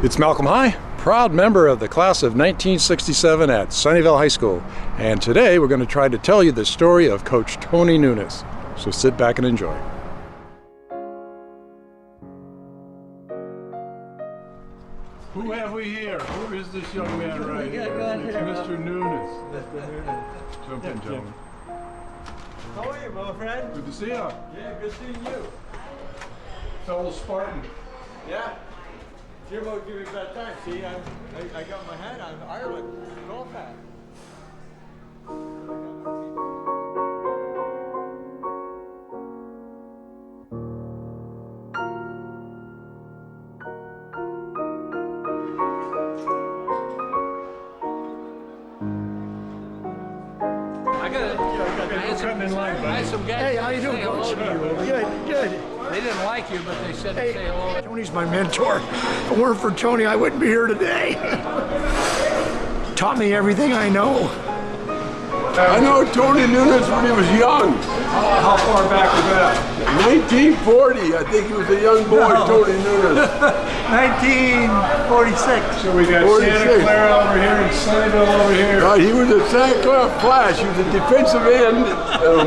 It's Malcolm High, proud member of the class of 1967 at Sunnyvale High School. And today we're going to try to tell you the story of Coach Tony Nunes. So sit back and enjoy. Who have we here? Who is this young man right here? It's Mr. Nunes. Jump in, gentlemen. How are you, my friend? Good to see you. Yeah, good seeing you. Fellow Spartan. Yeah. Jim will give me a bad time. See, I got my hat on Ireland golf hat. Hey, how you doing, Coach? Good. They didn't like you, but they said to say hello. Tony's my mentor. If it weren't for Tony, I wouldn't be here today. Taught me everything I know. I know Tony Nunes when he was young. How far back was that? 1940, I think he was a young boy, Tony Nunes. 1946. So we got 46. Santa Clara over here and Sunnyvale over here. He was a Santa Clara Flash. He was a defensive end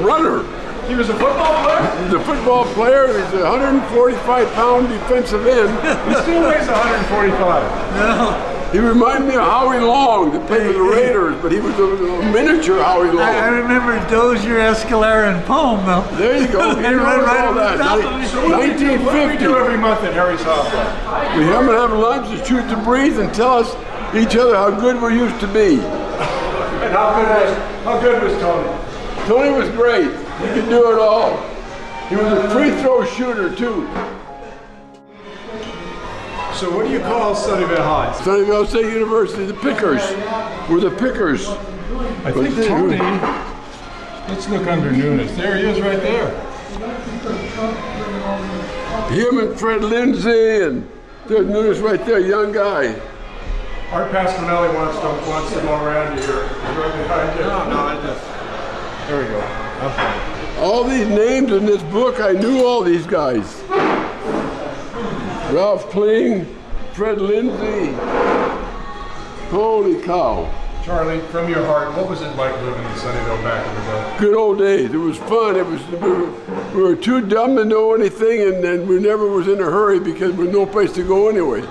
runner. He was a football player? He's a football player. He's a 145-pound defensive end. He still weighs 145. He reminded me of Howie Long that played for the Raiders, but he was a miniature Howie Long. I remember Dozier, Escalera, and Poem, though. There you go. He knows all that. What do we 1950. do every month at Harry's house? We come and have lunch and shoot the breeze and tell us each other how good we used to be. And how good was Tony? Tony was great. He could do it all. He was a free throw shooter too. So what do you call Sunnyvale High? Sunnyvale State University, the Pickers. We're the Pickers. I think Tony, let's look under Nunes. There he is right there. Him and Fred Lindsay, and there's Nunes right there, young guy. Art Pasquinelli wants to go around here. He's right behind you. No, I just... There we go. Okay. All these names in this book, I knew all these guys. Ralph Kling, Fred Lindsay. Holy cow. Charlie, from your heart, what was it like living in Sunnyvale back in the day? Good old days. It was fun. We were too dumb to know anything, and then we never was in a hurry because there was no place to go anyway.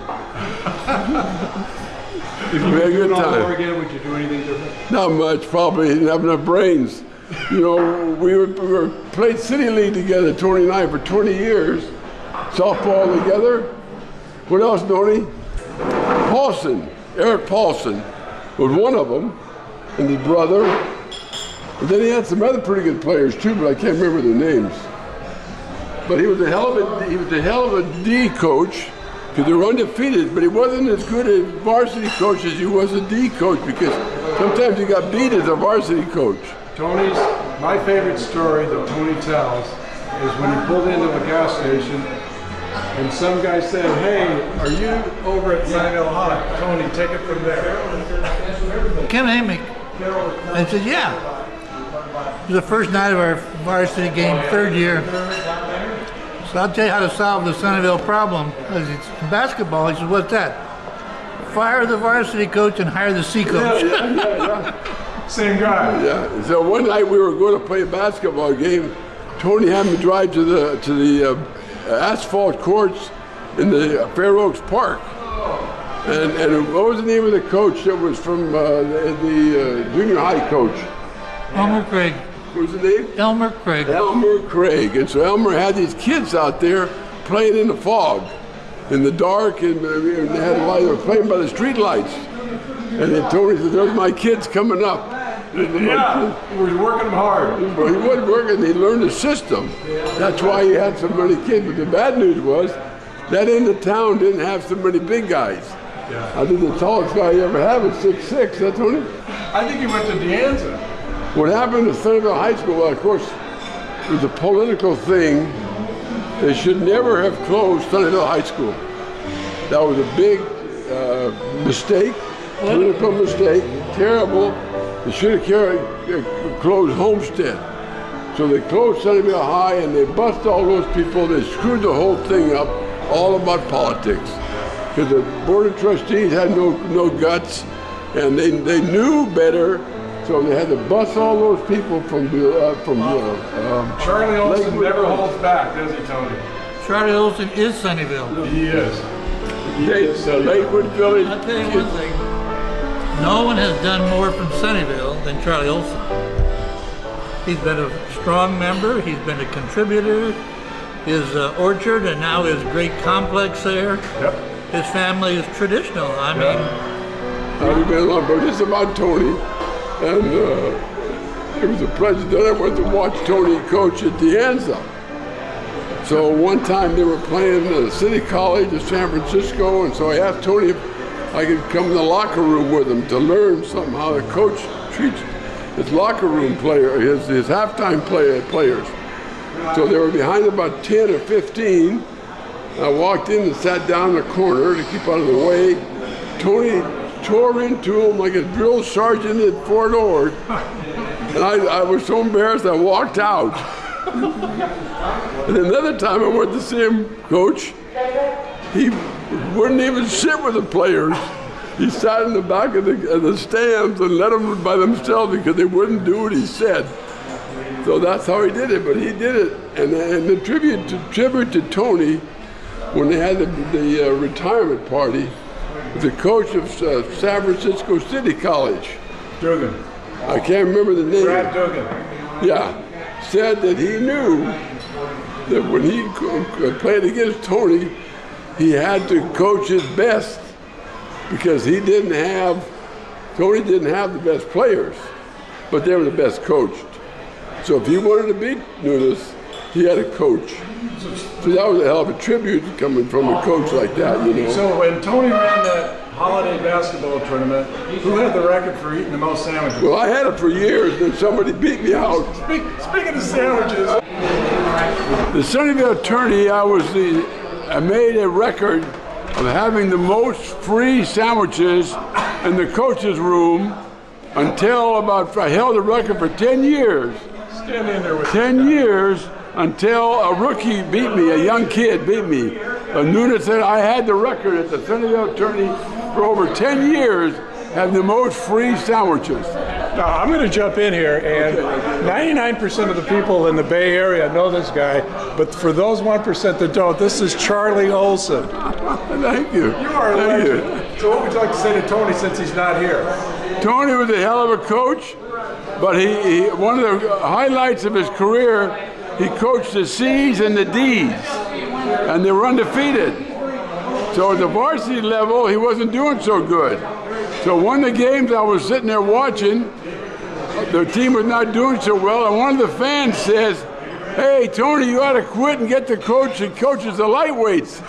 If you could do it all over again, would you do anything different? Not much, probably. Didn't have enough brains. You know, we were played City League together, Tony and I, for 20 years. Softball together. What else, Tony? Paulson, Eric Paulson was one of them, and his brother. And then he had some other pretty good players too, but I can't remember their names. But he was a hell of a D coach, because they were undefeated, but he wasn't as good a varsity coach as he was a D coach, because sometimes he got beat as a varsity coach. My favorite story that Tony tells is when he pulled into a gas station and some guy said, "Hey, are you over at Sunnyvale High? Tony, take it from there." Ken Amick. I said, yeah. It was the first night of our varsity game, third year. So I'll tell you how to solve the Sunnyvale problem. As it's basketball, he said, what's that? Fire the varsity coach and hire the C coach. Yeah. Same guy. Yeah. So one night we were going to play a basketball game. Tony had me drive to the asphalt courts in the Fair Oaks Park. And what was the name of the coach that was from the junior high coach? Elmer Craig. What was the name? Elmer Craig. Elmer Craig. And so Elmer had these kids out there playing in the fog, in the dark, and they were playing by the street lights. And then Tony said, "There's my kids coming up." Yeah, he was working them hard. He wasn't working, he learned the system. That's why he had so many kids. But the bad news was, that end of town didn't have so many big guys. Yeah. I think the tallest guy you ever had was 6'6", that's Tony? I think he went to Deanza. What happened to Sunnyvale High School, well, of course, it was a political thing. They should never have closed Sunnyvale High School. That was a big mistake, political mistake, terrible. They should have closed Homestead. So they closed Sunnyvale High and they busted all those people. They screwed the whole thing up, all about politics. because the board of trustees had no guts, and they knew better, so they had to bust all those people from Charlie Olson Lakewood never Village. holds back, does he, Tony? Charlie Olson is Sunnyvale. He is. The Lakewood Village. I'll tell you one thing. No one has done more from Sunnyvale than Charlie Olson. He's been a strong member. He's been a contributor. His orchard and now his great complex there. Yep. His family is traditional. I mean, I've been along, but just about Tony, and it was a pleasure that I went to watch Tony coach at De Anza. So one time they were playing City College of San Francisco, and so I asked Tony if I could come in the locker room with him to learn something how the coach treats his locker room player, his halftime players. So they were behind about 10 or 15. I walked in and sat down in the corner to keep out of the way. Tony tore into him like a drill sergeant at Fort Ord. And I was so embarrassed I walked out. And another time I went to see him coach, he wouldn't even sit with the players. He sat in the back of the stands and let them by themselves because they wouldn't do what he said. So that's how he did it, but he did it. And the tribute to Tony, when they had the retirement party, the coach of San Francisco City College, Dugan. I can't remember the name. Brad Dugan. Yeah, said that he knew that when he played against Tony, he had to coach his best because Tony didn't have the best players, but they were the best coached. So if he wanted to beat Nunes, he had a coach. So that was a hell of a tribute coming from a coach like that, you know. So when Tony ran that holiday basketball tournament, who had the record for eating the most sandwiches? Well, I had it for years, then somebody beat me out. Speaking of sandwiches, The Sunnyvale tourney, I made a record of having the most free sandwiches in the coach's room until I held the record for 10 years. stand in there with 10 years until a rookie beat me, a young kid beat me. Nunes said I had the record at the Sunnyvale tourney for over 10 years, having the most free sandwiches. Now, I'm going to jump in here, and 99% of the people in the Bay Area know this guy, but for those 1% that don't, this is Charlie Olson. Thank you. You are a Thank legend. you. So what would you like to say to Tony since he's not here? Tony was a hell of a coach, but he one of the highlights of his career, he coached the C's and the D's, and they were undefeated. So at the varsity level, he wasn't doing so good. So one of the games I was sitting there watching, the team was not doing so well, and one of the fans says, "Hey, Tony, you ought to quit and get the coach that coaches the lightweights."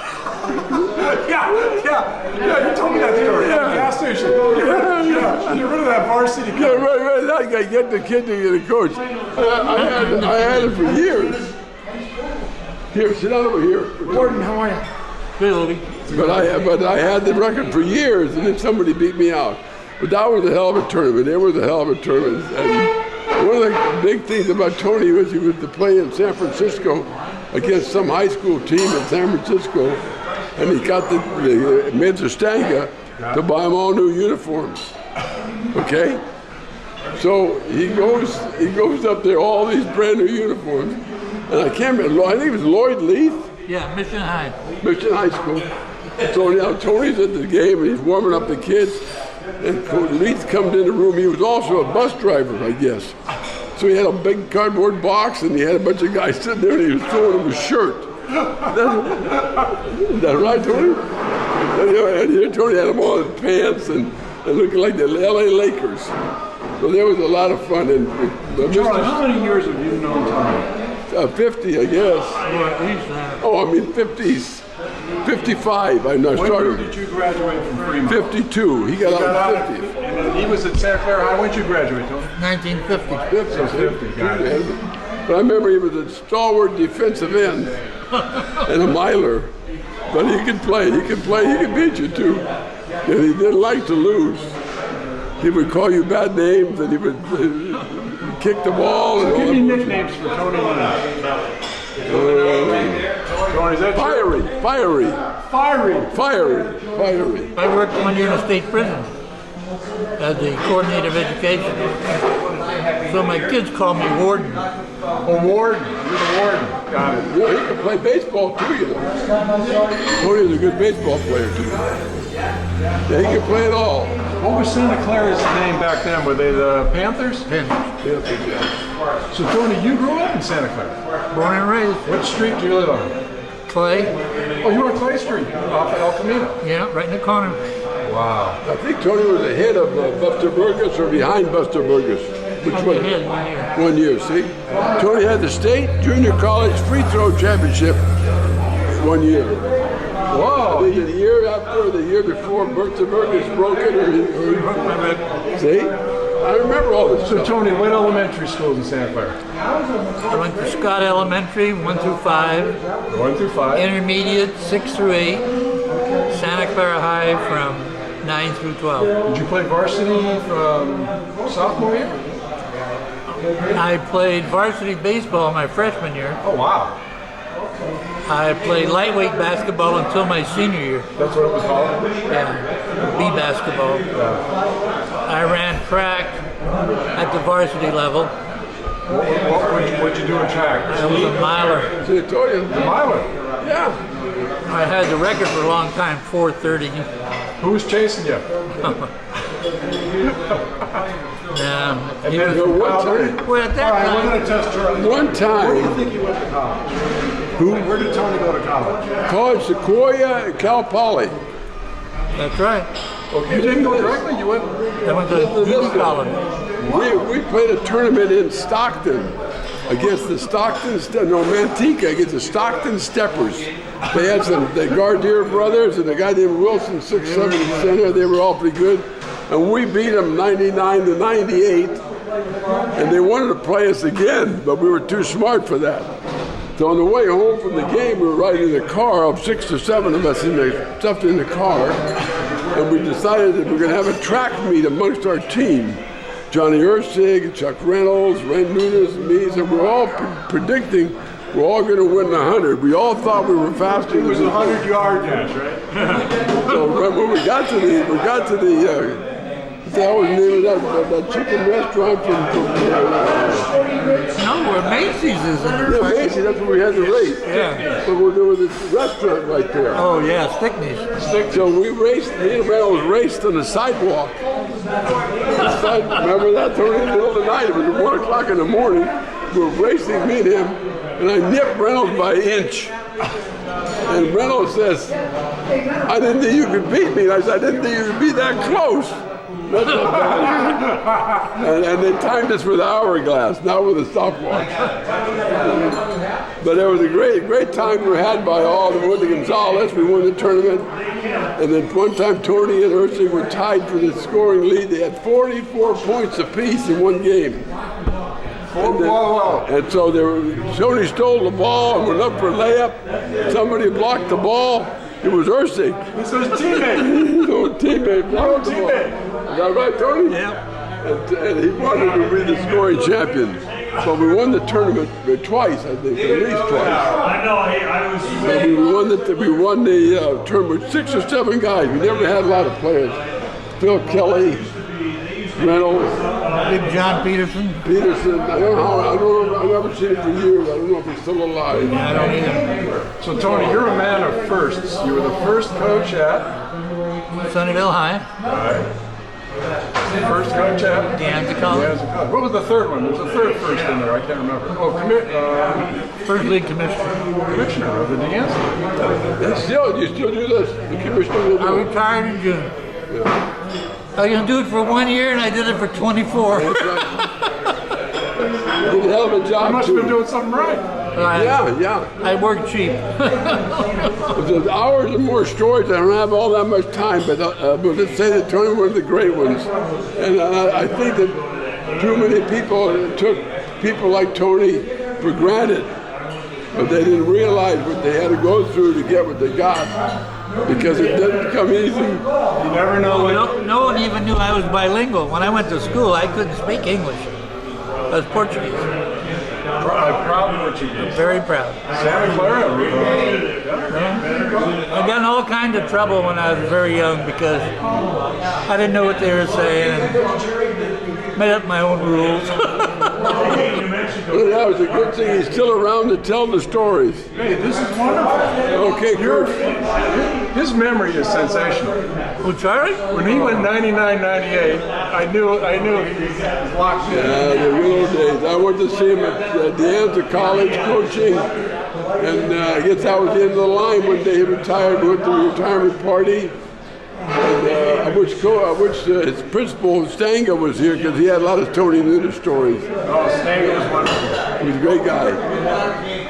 Yeah, you told me that story. Yeah. At the gas station. Get rid of that varsity Yeah, coach. right, that guy, get the kid to get a coach. I had it for years. Here, sit down over here. Gordon, how are you? good, Louie. But I had the record for years, and then somebody beat me out. But that was a hell of a tournament. It was a hell of a tournament. And one of the big things about Tony was he was to play in San Francisco against some high school team in San Francisco, and he got the Mr. Stanga to buy them all new uniforms. Okay? So he goes up there, all these brand new uniforms, and I can't remember, I think it was Lloyd Leith, Yeah, Mission High. Mission High School. So now Tony's at the game and he's warming up the kids, and Coach Leith comes in the room. He was also a bus driver, I guess. So he had a big cardboard box and he had a bunch of guys sitting there and he was throwing them a shirt. Is that right, Tony? And here Tony had them all in pants and looking like the LA Lakers. So there was a lot of fun. And Charlie, how many years have you known Tony? 50, I guess. Well, he's Oh, I mean 50s. 55. I When year started. did you graduate from Fremont? 52. He got out in 50. And then he was at Santa Clara High. When did you graduate, Tony? 1950. 50, got it. But I remember he was a stalwart defensive end and a miler. But he could play. He could beat you too. And he didn't like to lose. He would call you bad names and he would kick the ball. And all Give me that. nicknames for Tony Nunes. Tony, is that true? Fiery. Fiery. I worked 1 year in a state prison as the coordinator of education. So my kids call me warden. A warden. You're the warden. Got it. Yeah, he can play baseball too, you know. Tony's a good baseball player too. Yeah, he can play it all. What was Santa Clara's name back then? Were they the Panthers? So Tony, you grew up in Santa Clara. Born and raised. What street do you live on? Clay. Oh, you were on Clay Street, off of El Camino. Yeah, right in the corner. Wow. I think Tony was ahead of Buster Burgess or behind Buster Burgess. Which one? Ahead 1 year. 1 year, see? Tony had the state junior college free throw championship 1 year. Whoa. I think the year after, or the year before, Buster Burgess broke it, or see? I remember all this So stuff. Tony, what elementary schools in Santa Clara? I went to Scott Elementary, 1 through 5. 1 through 5. Intermediate, 6 through 8. Santa Clara High from 9 through 12. Did you play varsity from sophomore year? I played varsity baseball my freshman year. Oh, wow. I played lightweight basketball until my senior year. That's what it was called? Yeah, B basketball. I ran track at the varsity level. What'd you do in track? I was a miler. See, I told you. Miler. Yeah. I had the record for a long time, 4:30. Who was chasing you? Yeah, he then was, No, one time. well, at that All right, we're time, going to test your... One Where do you time, think you went to college? Who? Where did Tony go to college? College Sequoia and Cal Poly. that's right. You didn't go directly, you went... I went to junior college. We played a tournament in Stockton against the Manteca against the Stockton Steppers. They had the Gardier brothers and a guy named Wilson, 6'7" center. They were all pretty good. And we beat them 99 to 98. And they wanted to play us again, but we were too smart for that. So on the way home from the game, we were riding in the car, 6 or 7 of us stuffed in the car. And we decided that we were going to have a track meet amongst our team. Johnny Ursig, Chuck Reynolds, Ren Nunes, and me. So we're all predicting we're all going to win the 100. We all thought we were faster. It was a 100-yard dash, right? So when we got to the what the hell was the name of that chicken restaurant from No, where Macy's is in there. yeah, Macy's, that's where we had the race. Yeah. But there was this restaurant right there. Oh yeah, Stickney's. So we raced, me and Reynolds raced on the sidewalk. Remember that, Tony? In the middle of the night, it was 1 o'clock in the morning. We were racing, me and him, and I nipped Reynolds by an inch. And Reynolds says, I didn't think you could beat me. And I said, I didn't think you could be that close. That's not bad. And they timed us with the hourglass, not with a stopwatch. But it was a great time we had by all. We went to Gonzales, we won the tournament. And then one time Tony and Ursig were tied for the scoring lead. They had 44 points apiece in one game. And so Tony stole the ball and went up for a layup. Somebody blocked the ball. It was Ursig. So his teammate. So teammate blocked the ball. Is that right, Tony? Yeah. And he wanted to be the scoring champion. So we won the tournament twice, I think, at least twice. I know, I was... So we won the tournament, 6 or 7 guys. We never had a lot of players. Phil Kelly, Reynolds, Big John Peterson. Peterson. I don't know. I've never seen him for years. I don't know if he's still alive. I don't either. So Tony, you're a man of firsts. You were the first coach at... Sunnyvale High. First coach at... Deanza College. What was the third one? There's a third first in there. I can't remember. Oh, First league commissioner. commissioner of the Deanza. You still do this? The commissioner will I do it. retired in June. I was gonna do it for 1 year and I did it for 24. Did a hell of a I job must have been too. doing something right. Yeah. I work cheap. There's hours and more stories. I don't have all that much time, but let's say that Tony was one of the great ones. And I think that too many people took people like Tony for granted, but they didn't realize what they had to go through to get what they got. Because it doesn't come easy. You never know. No one even knew I was bilingual. When I went to school, I couldn't speak English. I was Portuguese. proud of what you did. Very proud. Santa Clara. I got in all kinds of trouble when I was very young because I didn't know what they were saying and made up my own rules. Well, that was a good thing. He's still around to tell the stories. Hey, this is wonderful. Okay, Kurt. His memory is sensational. Oh, Charlie? When he went 99-98, I knew he was locked in. Yeah, the good old days. I went to see him at the end of college coaching, and I guess I was the end of the line one day. He retired, went to the retirement party. And I wish his principal, Stanga, was here because he had a lot of Tony Nunes stories. Oh, Stanga was wonderful. He was a great guy.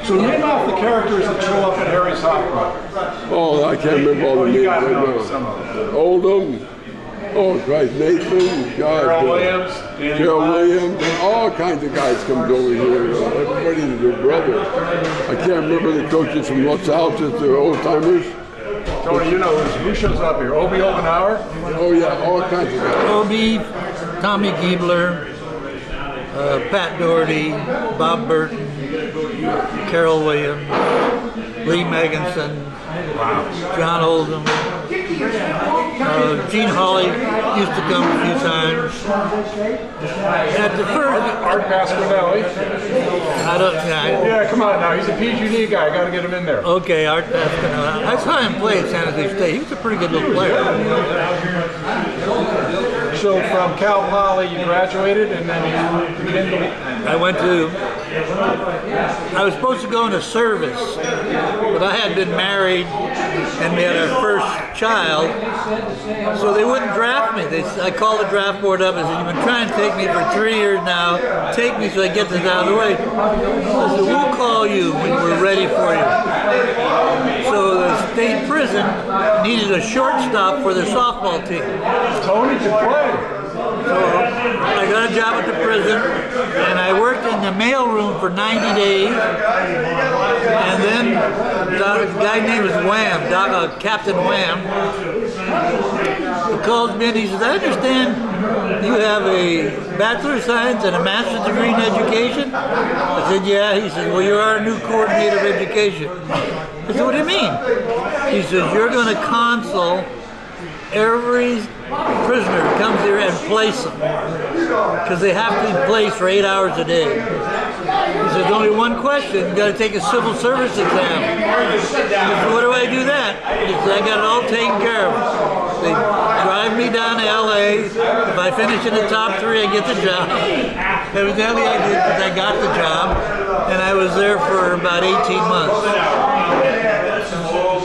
So name off the characters that show up at Harry's Hot Rod. Oh, I can't remember all the names You got to right know now. some of them. Oldham, oh Christ, Nathan, God, Carol Williams, Danny Carol Clyde. Williams, and all kinds of guys comes over here. Everybody's their brother. I can't remember the coaches from Los Altos, the old timers. Tony, you know who shows up here? Obie Obenauer? Oh yeah, all kinds of guys. Obie, Tommy Giebler, Pat Doherty, Bob Burton, Carol Williams, Lee Meganson, John Oldham. Gene Hawley used to come a few times. At the first, Art Pasquinelli. Yeah, come on now. He's a PG&E guy. Got to get him in there. Okay, Art Pasquinelli. I saw him play at San Jose State. He was a pretty good little player. So from Cal Poly, you graduated, and then you began to... I was supposed to go into service, but I had been married and we had our first child, so they wouldn't draft me. I called the draft board up and said, "You've been trying to take me for 3 years now. Take me so I get this out of the way." I said, "We'll call you when we're ready for you." So the state prison needed a shortstop for their softball team. Tony can play. So I got a job at the prison, and I worked in the mailroom for 90 days. And then a guy named Wham, Captain Wham, calls me and he says, "I understand you have a Bachelor of Science and a Master's degree in education?" I said, "Yeah." He said, "Well, you're our new coordinator of education." I said, "What do you mean?" He says, "You're going to console every prisoner who comes here and place them, because they have to be placed for 8 hours a day." He says, "Only one question, you got to take a civil service exam." He said, "What do I do that?" He said, "I got it all taken care of. They drive me down to LA. If I finish in the top 3, I get the job." Evidently I did, because I got the job, and I was there for about 18 months.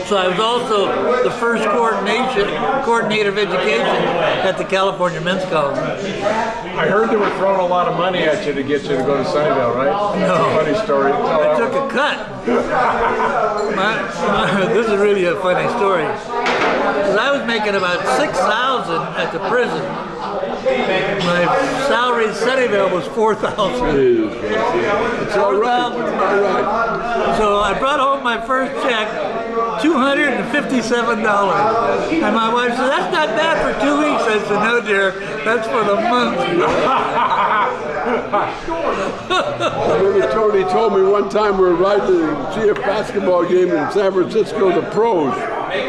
So I was also the first coordinator of education at the California Men's College. I heard they were throwing a lot of money at you to get you to go to Sunnyvale, right? No. Funny story. I took a cut. This is really a funny story. Because I was making about $6,000 at the prison. My salary in Sunnyvale was $4,000. It's all right. It's all right. So I brought home my first check, $257. And my wife said, "That's not bad for 2 weeks." I said, "No, dear, that's for the month." I remember Tony told me one time we were riding to see a basketball game in San Francisco, the pros.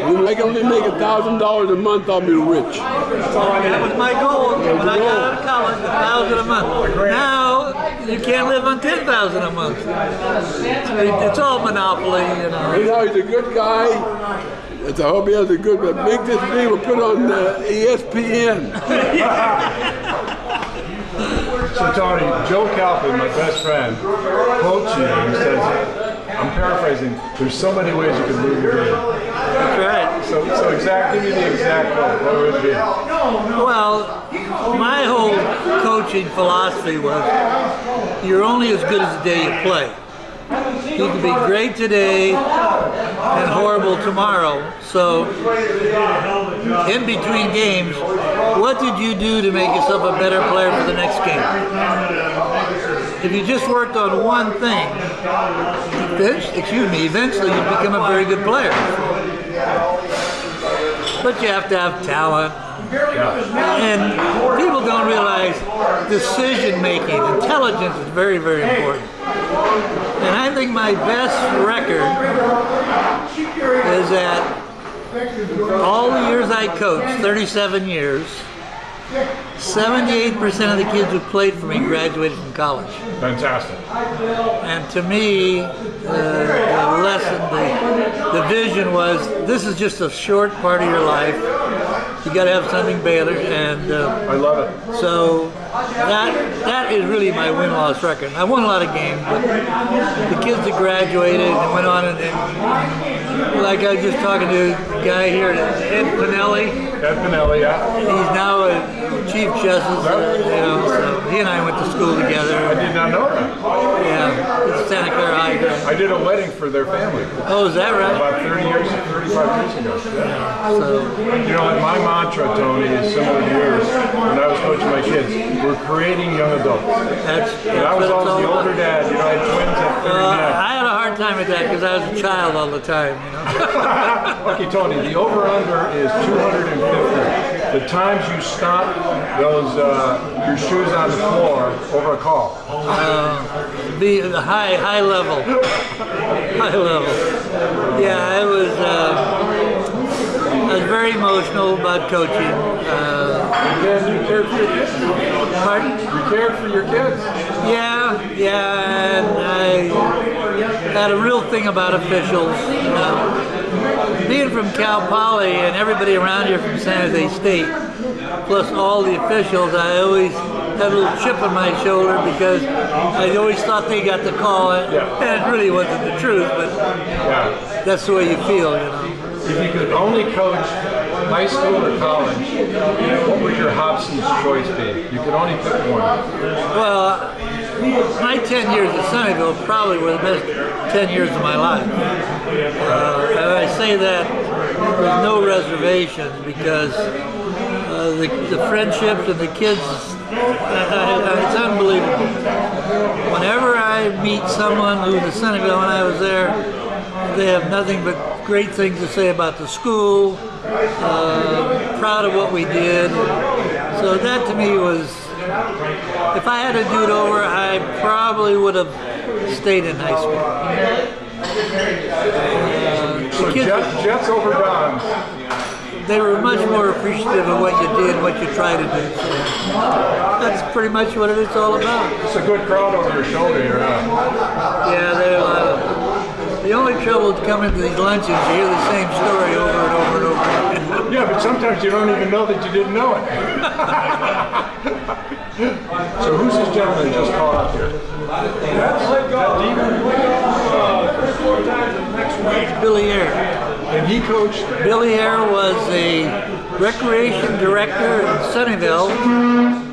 When I can only make $1,000 a month, I'll be rich. That was my goal when I got out of college, $1,000 a month. Now, you can't live on $10,000 a month. It's all monopoly, you know. You know, he's a good guy. I hope he has a good, but make this video put on ESPN. So Tony, Joe Kalfin, my best friend, quotes you and says, I'm paraphrasing, there's so many ways you can lose the game. That's right. So give me the exact quote. What would it be? Well, my whole coaching philosophy was, you're only as good as the day you play. You can be great today and horrible tomorrow. So, in between games, what did you do to make yourself a better player for the next game? If you just worked on one thing, eventually you'd become a very good player. But you have to have talent. And people don't realize decision making, intelligence is very, very important. And I think my best record is that all the years I coached, 37 years, 78% of the kids who played for me graduated from college. Fantastic. And to me, the lesson, the vision was, this is just a short part of your life. You got to have something better, and I love it. so that is really my win-loss record. I won a lot of games, but the kids that graduated and went on, and like I was just talking to a guy here, Ed Pinelli. Ed Pinelli, yeah. He's now a chief justice, so he and I went to school together. I did not know that. Yeah, it's Santa Clara High. I did a wedding for their family Oh, is that right? about 35 years ago. Yeah. So, You know, and my mantra, Tony, is similar to yours. When I was coaching my kids, we're creating young adults. that's And I was what it's always all the about. older dad. You know, I had twins at 39. I had a hard time with that because I was a child all the time, Okay, Tony, the over-under is 250. The times you stop those your shoes on the floor over a call. Be the high level. High level. Yeah, I was very emotional about coaching. Again, you cared for your kids. Pardon? You cared for your kids. Yeah, and I had a real thing about officials. Being from Cal Poly and everybody around here from San Jose State, plus all the officials, I always had a little chip on my shoulder because I always thought they got the call, and it really wasn't the truth, but that's the way you feel, If you could only coach high school or college, what would your Hobson's choice be? You could only pick one. Well, my 10 years at Sunnyvale probably were the best 10 years of my life. And I say that with no reservations because the friendships and the kids, it's unbelievable. Whenever I meet someone who's at Sunnyvale when I was there, they have nothing but great things to say about the school, proud of what we did. So that to me was, if I had to do it over, I probably would have stayed in high school. So Jets over Dons. They were much more appreciative of what you did, what you tried to do. So that's pretty much what it's all about. It's a good crowd over your shoulder here, huh? Yeah, they're the only trouble with coming to these luncheons, you hear the same story over and over and over again. Yeah, but sometimes you don't even know that you didn't know it. So who's this gentleman just called up here? It's Billy Ayer. And he coached. Billy Ayer was a recreation director in Sunnyvale.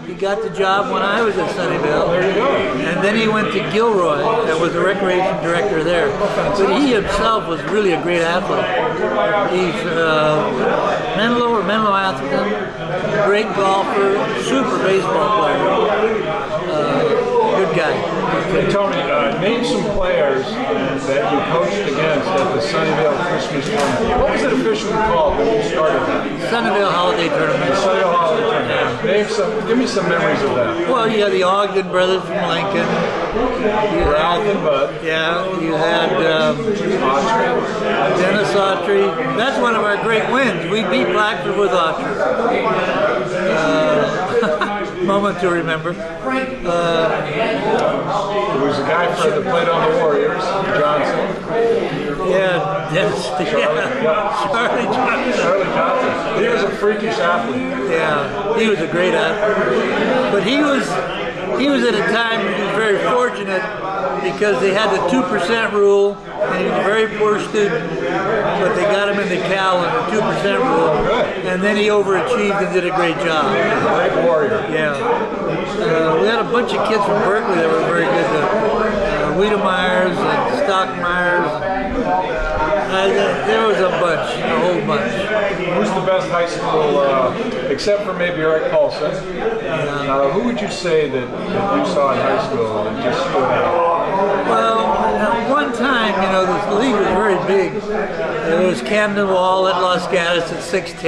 He got the job when I was at Sunnyvale. There you go. And then he went to Gilroy and was a recreation director there. But he himself was really a great athlete. He's Menlo athlete, great golfer, super baseball player. Good guy. Hey, Tony, name some players that you coached against at the Sunnyvale Christmas tournament. What was it officially called when you started that? Sunnyvale Holiday Tournament. Sunnyvale Holiday Tournament. Name some. Give me some memories of that. Well, you had the Ogden brothers from Lincoln. Ralph and Bud. Yeah, you had Dennis Autry. That's one of our great wins. We beat Blackford with Autry. Moment to remember. There was a guy that played on the Warriors, Johnson. Yeah, Dennis. Charlie Johnson. Charlie Johnson. He was a freakish athlete. Yeah, he was a great athlete. But he was at a time he was very fortunate because they had the 2% rule, and he was a very poor student, but they got him into Cal on the 2% rule, and then he overachieved and did a great job. Great warrior. Yeah. We had a bunch of kids from Berkeley that were very good. Wiedemeyers and Stockmeyers. There was a whole bunch. Who's the best high school, except for maybe Eric Paulson? Who would you say that you saw in high school and just stood out? Well, at one time, the league was very big. There was Camden Wall at Los Gatos at 6'10".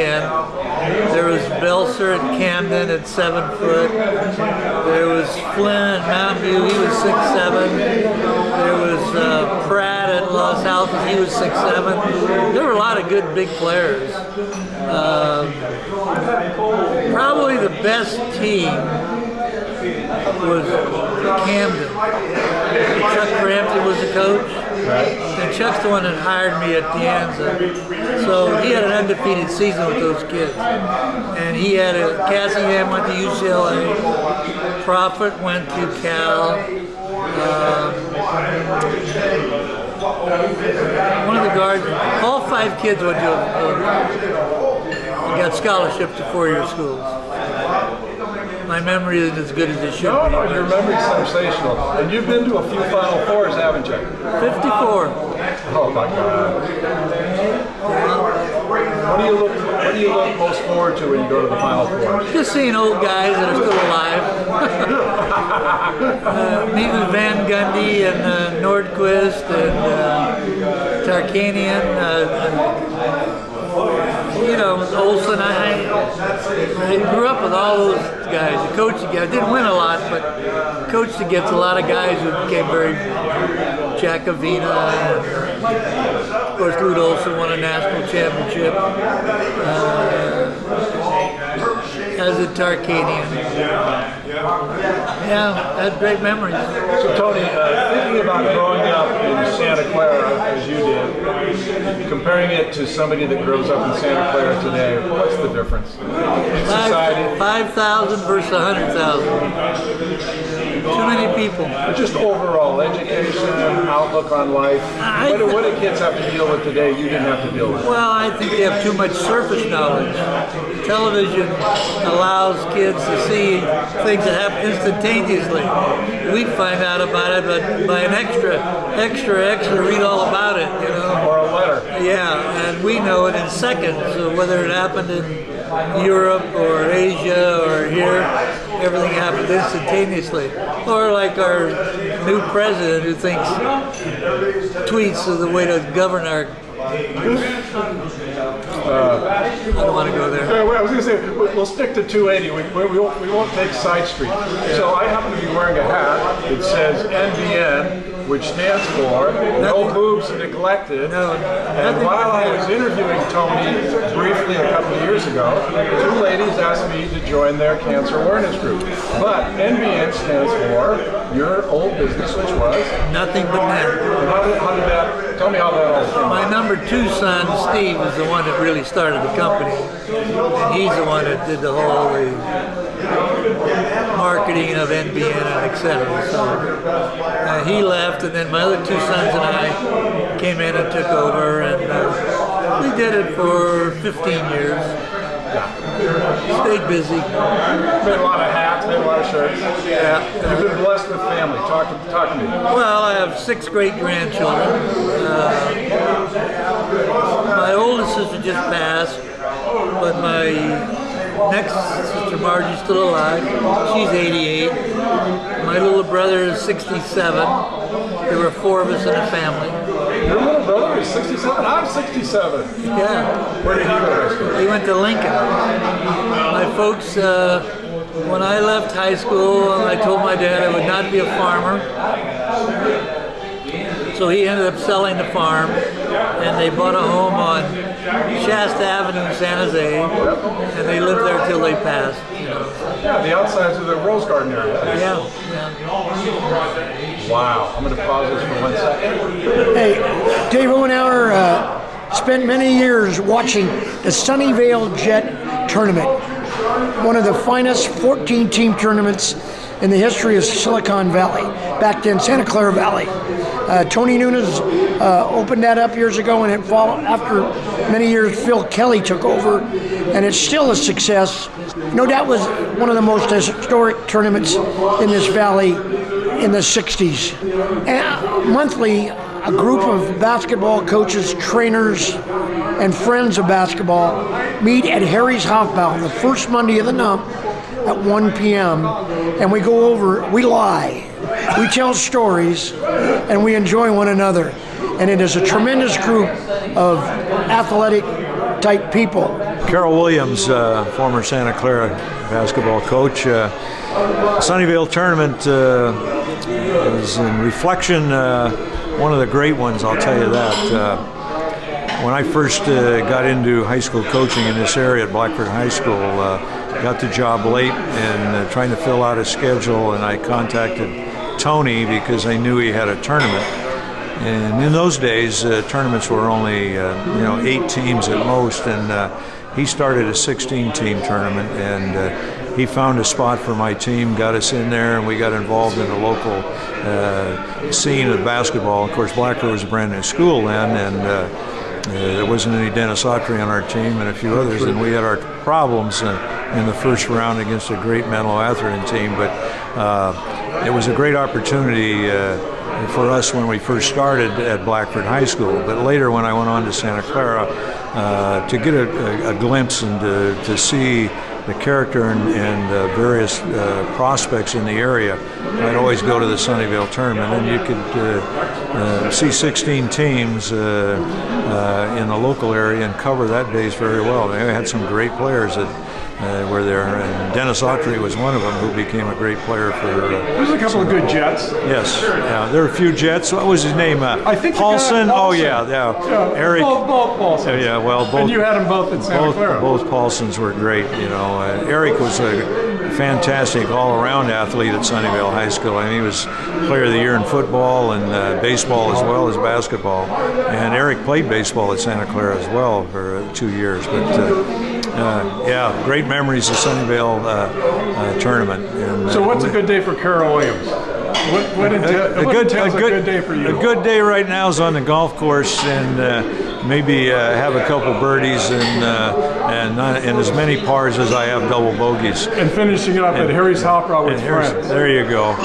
There was Belser at Camden at 7 foot. There was Flynn at Mountain View, he was 6'7". was Pratt at Los Altos. He was 6'7". There were a lot of good big players. Probably the best team was Camden. Chuck Crampton was the coach. And Chuck's the one that hired me at Pianza. So he had an undefeated season with those kids. And he had Cassingham went to UCLA. Prophet went to Cal. One of the guards, all 5 kids went to got scholarships to 4-year schools. My memory isn't as good as it should be. No, your memory's sensational. And you've been to a few Final Fours, haven't you? 54. Oh my God. What do you look most forward to when you go to the Final Four? Just seeing old guys that are still alive. Meeting Van Gundy and Nordquist and Tarkanian. Olson. I grew up with all those guys. I coached against. I didn't win a lot, but coached against a lot of guys who became very Jack Avina. And of course, Lute Olson won a national championship. As a Tarkanian. Yeah, I had great memories. So Tony, thinking about growing up in Santa Clara, as you did, comparing it to somebody that grows up in Santa Clara today, what's the difference in society? 5,000 versus 100,000. Too many people. Just overall education, outlook on life. What do kids have to deal with today you didn't have to deal with? Well, I think they have too much surface knowledge. Television allows kids to see things that happen instantaneously. We find out about it, but by an extra, read all about it, Or a letter. Yeah, and we know it in seconds. So whether it happened in Europe or Asia or here, everything happens instantaneously. Or like our new president who thinks tweets are the way to govern our... I don't want to go there. I was going to say, we'll stick to 280. We won't take side street. So I happen to be wearing a hat that says NBN, which stands for No Boobs Neglected. And while I was interviewing Tony briefly a couple of years ago, 2 ladies asked me to join their cancer awareness group. But NBN stands for your old business, which was? Nothing but men. How did that, tell me how that all came. My number 2 son, Steve, was the one that really started the company. And he's the one that did the whole marketing of NBN and et cetera. So he left, and then my other 2 sons and I came in and took over, and we did it for 15 years. Stayed busy. Made a lot of hats, made a lot of shirts. Yeah. You've been blessed with family. Talk to me. Well, I have 6 great grandchildren. My oldest sister just passed, but my next sister Margie's still alive. She's 88. My little brother is 67. There were 4 of us in a family. Your little brother is 67? I'm 67. Yeah. Where did he go to high school? He went to Lincoln. My folks, when I left high school, I told my dad I would not be a farmer. So he ended up selling the farm, and they bought a home on Shasta Avenue in San Jose, and they lived there till they passed. Yeah, the outsides of the Rose Garden area. Yeah. Wow. I'm going to pause this for 1 second. Hey, Dave Owenauer spent many years watching the Sunnyvale Jet Tournament, one of the finest 14-team tournaments in the history of Silicon Valley, back then Santa Clara Valley. Tony Nunes opened that up years ago, and it followed after many years. Phil Kelly took over, and it's still a success. No doubt was one of the most historic tournaments in this valley in the 60s. And monthly, a group of basketball coaches, trainers, and friends of basketball meet at Harry's Hofbau the first Monday of the month at 1 p.m. and we go over, we lie, we tell stories, and we enjoy one another. And it is a tremendous group of athletic type people. Carol Williams, former Santa Clara basketball coach. Sunnyvale tournament is in reflection one of the great ones, I'll tell you that. When I first got into high school coaching in this area at Blackford High School, got the job late and trying to fill out a schedule, and I contacted Tony because I knew he had a tournament. And in those days, tournaments were only 8 teams at most, and he started a 16-team tournament, and he found a spot for my team, got us in there, and we got involved in the local scene of basketball. Of course, Blackford was a brand new school then, and there wasn't any Dennis Autry on our team and a few others, and we had our problems in the first round against a great Menlo Atherton team, but it was a great opportunity for us when we first started at Blackford High School. But later, when I went on to Santa Clara, to get a glimpse and to see the character and various prospects in the area, I'd always go to the Sunnyvale tournament, and you could see 16 teams in the local area and cover that base very well. They had some great players that were there, and Dennis Autry was one of them, who became a great player for. There's a couple of good Jets. Yes, yeah, there were a few Jets. What was his name? I think Paulson. Oh yeah. Eric. Both Paulson. Yeah, well, both. And you had them both at Santa Clara. Both Paulsons were great. Eric was a fantastic all-around athlete at Sunnyvale High School. I mean, he was Player of the Year in football and baseball as well as basketball. And Eric played baseball at Santa Clara as well for 2 years. But yeah, great memories of Sunnyvale tournament. And, so what's a good day for Carol Williams? What entails a good day for you? A good day right now is on the golf course, and maybe have a couple birdies and as many pars as I have double bogeys. And finishing it up at Harry's Hopper with friends. There you go.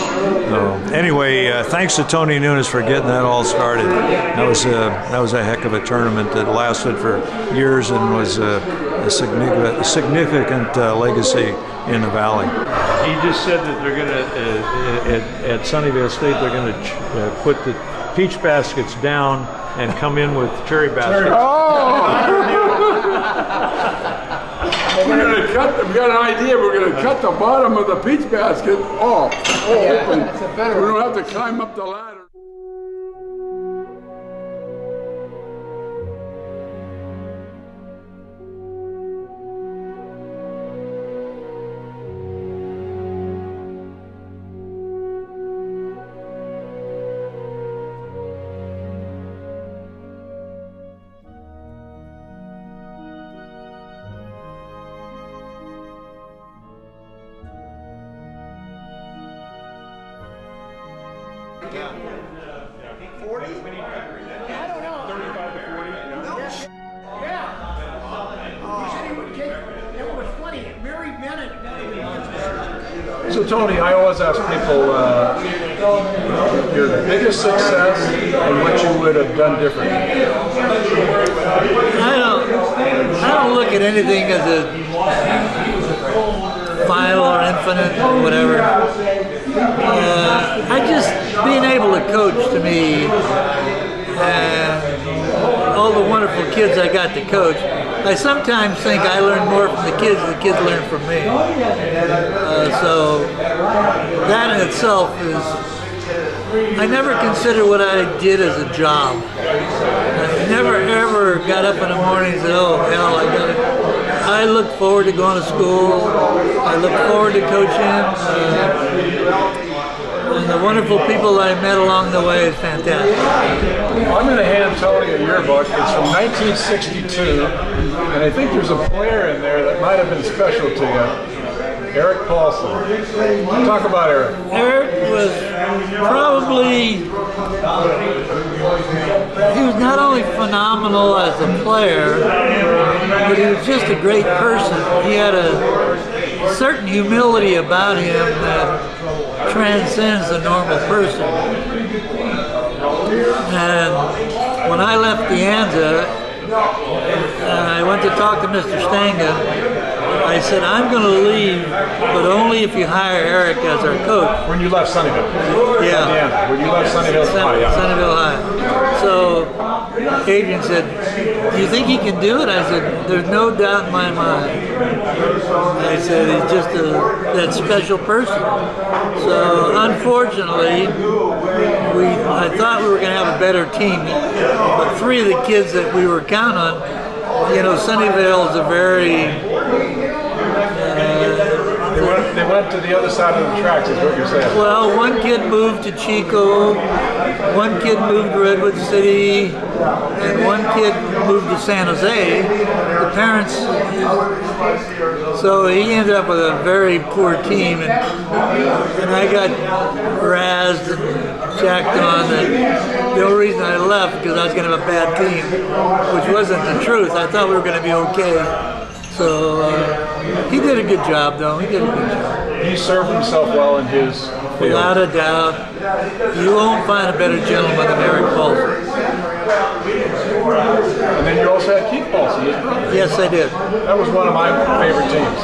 So, anyway, thanks to Tony Nunes for getting that all started. That was a heck of a tournament that lasted for years and was a significant legacy in the valley. He just said that they're going to, at Sunnyvale State, they're going to put the peach baskets down and come in with cherry baskets. We're going to cut. We got an idea. We're going to cut the bottom of the peach basket off, open. We don't have to climb up the ladder. So Tony, I always ask people your biggest success and what you would have done differently. I don't look at anything as a final or infinite or whatever. I just being able to coach to me, all the wonderful kids I got to coach. I sometimes think I learn more from the kids than the kids learn from me. So that in itself is, I never consider what I did as a job. I never ever got up in the morning and said, oh hell, I look forward to going to school. I look forward to coaching. And the wonderful people I met along the way is fantastic. I'm going to hand Tony a yearbook. It's from 1962, and I think there's a player in there that might have been special to you. Eric Paulson. Talk about Eric. Eric was probably, he was not only phenomenal as a player, but he was just a great person. He had a certain humility about him that transcends the normal person. And when I left De Anza, I went to talk to Mr. Stanga. I said, I'm going to leave, but only if you hire Eric as our coach. When you left Sunnyvale? Yeah. When you left Sunnyvale High. Yeah. Sunnyvale High. So Adrian said, do you think he can do it? I said, there's no doubt in my mind. I said, he's just that special person. So unfortunately, I thought we were going to have a better team, but three of the kids that we were counting on, Sunnyvale is a very They went to the other side of the tracks, is what you're saying. well, one kid moved to Chico, one kid moved to Redwood City, and one kid moved to San Jose. The parents, so he ended up with a very poor team, and I got razzed and jacked on. And the only reason I left because I was going to have a bad team, which wasn't the truth. I thought we were going to be okay. So he did a good job, though. He did a good job. He served himself well in his field. Without a doubt. You won't find a better gentleman than Eric Paulson. And then you also had Keith Paulson, his brother. Yes, I did. That was one of my favorite teams.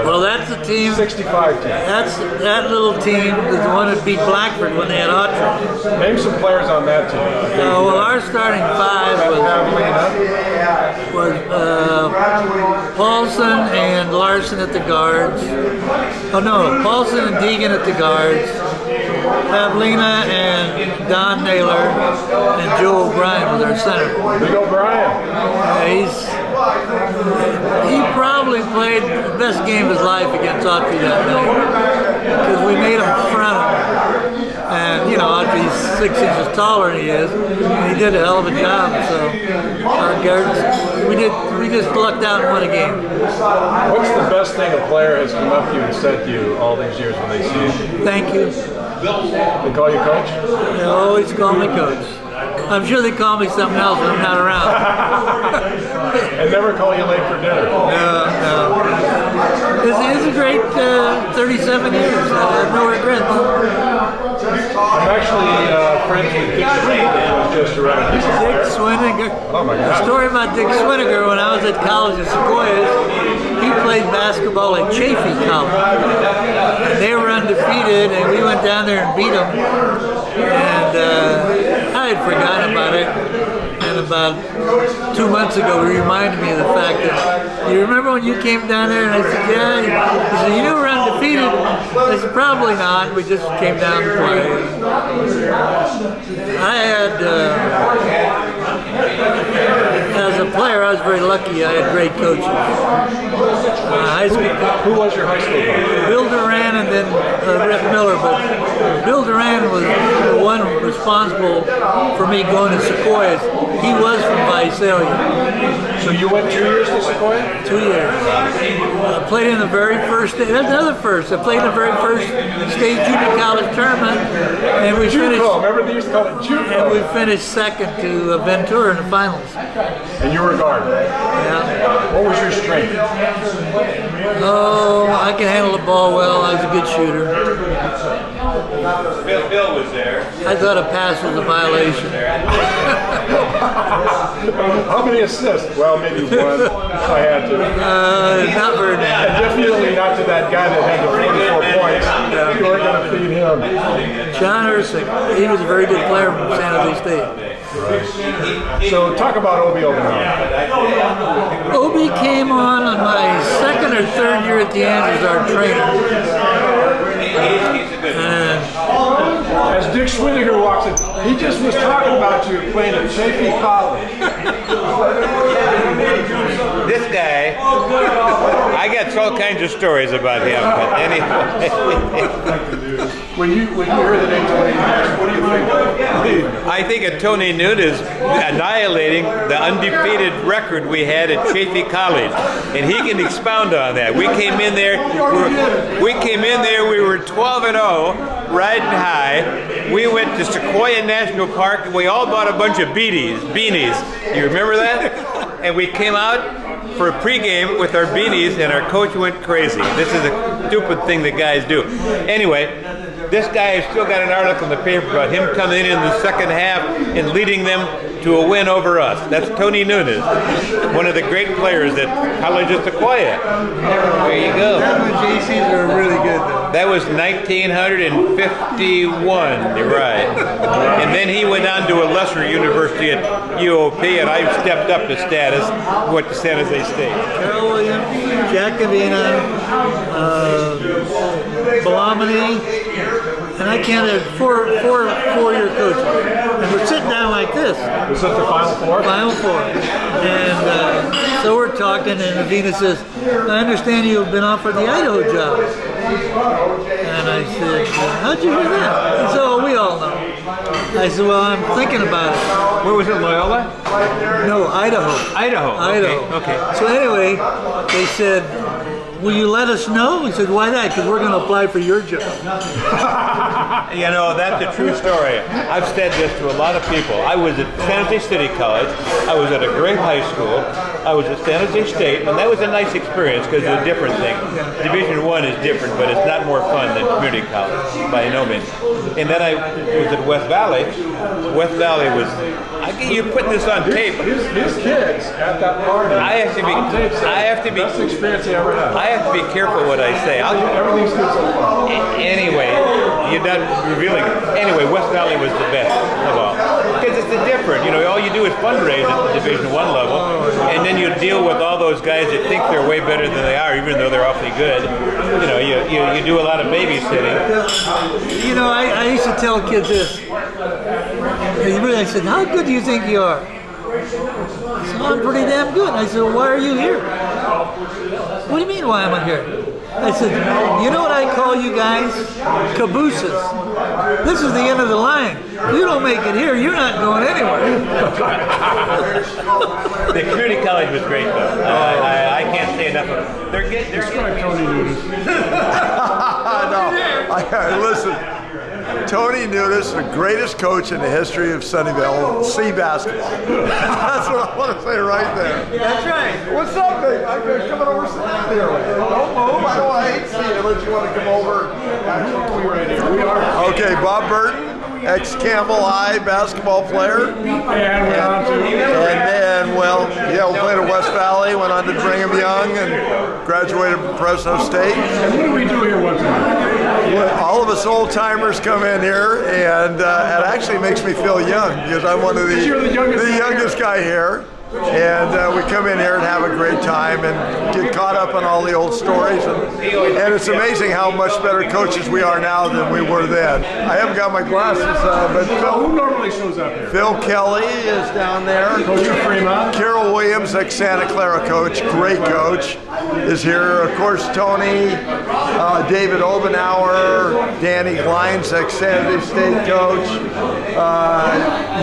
Well, that's the team. 65 team. That little team is the one that beat Blackford when they had Autry. Name some players on that team. Well, our starting five was Paulson and Larson at the guards. Oh no, Paulson and Deegan at the guards. Pavlina and Don Naylor and Joe O'Brien was our center. Big O'Brien. He probably played the best game of his life against Autry that night because we made him front him. And Autry's 6 inches taller than he is, and he did a hell of a job. So our guards, we just lucked out and won a game. What's the best thing a player has come up to you and said to you all these years when they see you? Thank you. They call you coach? They always call me coach. I'm sure they call me something else when I'm not around. And never call you late for dinner? No. It's a great 37 years. I have no regrets. I'm actually friends with Dick Swiniger, who was just around. Dick Swiniger. Oh my God. The story about Dick Swiniger, when I was at college at Sequoias, he played basketball at Chaffey College. And they were undefeated, and we went down there and beat them. And I had forgotten about it. And about 2 months ago, he reminded me of the fact that, you remember when you came down there? And I said, yeah. He said, you were undefeated. I said, probably not. We just came down to play. I had, as a player, I was very lucky. I had great coaches. High school. Who was your high school coach? Bill Duran and then Rip Miller, but Bill Duran was the one responsible for me going to Sequoias. He was from Visalia. So you went 2 years to Sequoia? 2 years. I played in the very first state. That's another first. I played in the very first state junior college tournament, and we finished. Remember they used to call it JUCO? And we finished second to Ventura in the finals. And you were a guard. Yeah. What was your strength? Oh, I can handle the ball well. I was a good shooter. Bill was there. I thought a pass was a violation. How many assists? Well, maybe one. I had to. Not very many. Definitely not to that guy that had the 44 points. You weren't going to feed him. John Ersick, he was a very good player from San Jose State. So talk about Obi now. Obi came on my second or third year at the Ants as our trainer. As Dick Swiniger walks in, he just was talking about you playing at Chaffey College. This guy, I got all kinds of stories about him, but anyway. When you heard the name Tony Nunes, what do you think of? I think of Tony Nunes annihilating the undefeated record we had at Chaffey College, and he can expound on that. We came in there, we were 12-0, riding high. We went to Sequoia National Park, and we all bought a bunch of beanies. You remember that? And we came out for a pregame with our beanies, and our coach went crazy. This is a stupid thing that guys do. Anyway, this guy has still got an article in the paper about him coming in the second half and leading them to a win over us. That's Tony Nunes, one of the great players at College of Sequoia. There you go. The JCs were really good, though. That was 1951, you're right. And then he went on to a lesser university at UOP, and I stepped up to status, went to San Jose State. Carol Williams, Jack Cavina, Bellamini, and I counted four-year coaches. And we're sitting down like this. Was that the Final Four? Final Four. And so we're talking, and Avina says, I understand you've been offered the Idaho job. And I said, how'd you hear that? He said, oh, we all know. I said, well, I'm thinking about it. Where was it, Loyola? No, Idaho. Idaho. Idaho. Okay. So anyway, they said, will you let us know? He said, why that? Because we're going to apply for your job. You know, that's a true story. I've said this to a lot of people. I was at San Jose City College. I was at a great high school. I was at San Jose State, and that was a nice experience because it's a different thing. Division I is different, but it's not more fun than community college by no means. And then I was at West Valley. West Valley was. You're putting this on tape. His kids at that party. I have to be. Best experience they ever had. I have to be careful what I say. Everything's good so far. Anyway, you're not revealing. Anyway, West Valley was the best of all because it's different. You know, all you do is fundraise at the Division I level, and then you deal with all those guys that think they're way better than they are, even though they're awfully good. You know, you do a lot of babysitting. You know, I used to tell kids this. I said, how good do you think you are? I said, I'm pretty damn good. I said, well, why are you here? What do you mean, why am I here? I said, you know what I call you guys? Cabooses. This is the end of the line. If you don't make it here, you're not going anywhere. The community college was great, though. I can't say enough of it. Describe Tony Nunes. Listen, Tony Nunes, the greatest coach in the history of Sunnyvale, sea basketball. That's what I want to say right there. That's right. What's up, big? I'm coming over to sit down here. Don't move. I hate seeing you unless you want to come over. We are. Okay, Bob Burton, ex-Campbell High basketball player. And went on to. And then, we played at West Valley, went on to Brigham Young, and graduated from Fresno State. And what do we do here once a month? All of us old timers come in here, and it actually makes me feel young because I'm one of the youngest guy here. And we come in here and have a great time and get caught up on all the old stories. And it's amazing how much better coaches we are now than we were then. I haven't got my glasses, but Who normally shows up here? Phil Kelly is down there. Coach Fremont. Carol Williams, ex-Santa Clara coach, great coach, is here. Of course, Tony, David Obenauer, Danny Glines, ex-San Jose State coach.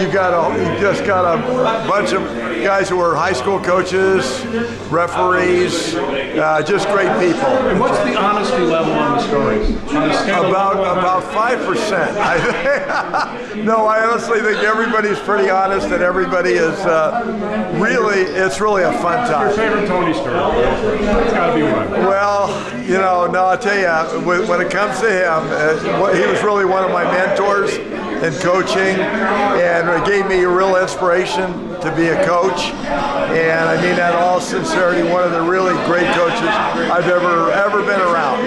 You just got a bunch of guys who were high school coaches, referees, just great people. And what's the honesty level on the stories? On a scale of About 5%. No, I honestly think everybody's pretty honest, and everybody is it's really a fun time. Your favorite Tony story? It's got to be one. Well, I'll tell you, when it comes to him, he was really one of my mentors in coaching, and it gave me a real inspiration to be a coach. And I mean that in all sincerity, one of the really great coaches I've ever been around.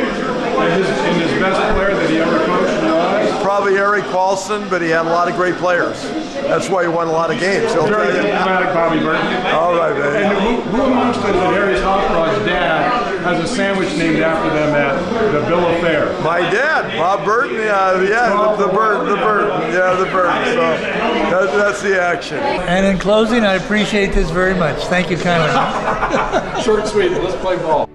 And his best player that he ever coached was? Probably Eric Paulson, but he had a lot of great players. That's why he won a lot of games. Very diplomatic Bobby Burton. All right, baby. And who amongst us at Harry's Hofbräu's dad has a sandwich named after them at the Bill of Fare? My dad, Bob Burton, the Burton. So that's the action. And in closing, I appreciate this very much. Thank you kindly. Short and sweet. Let's play ball.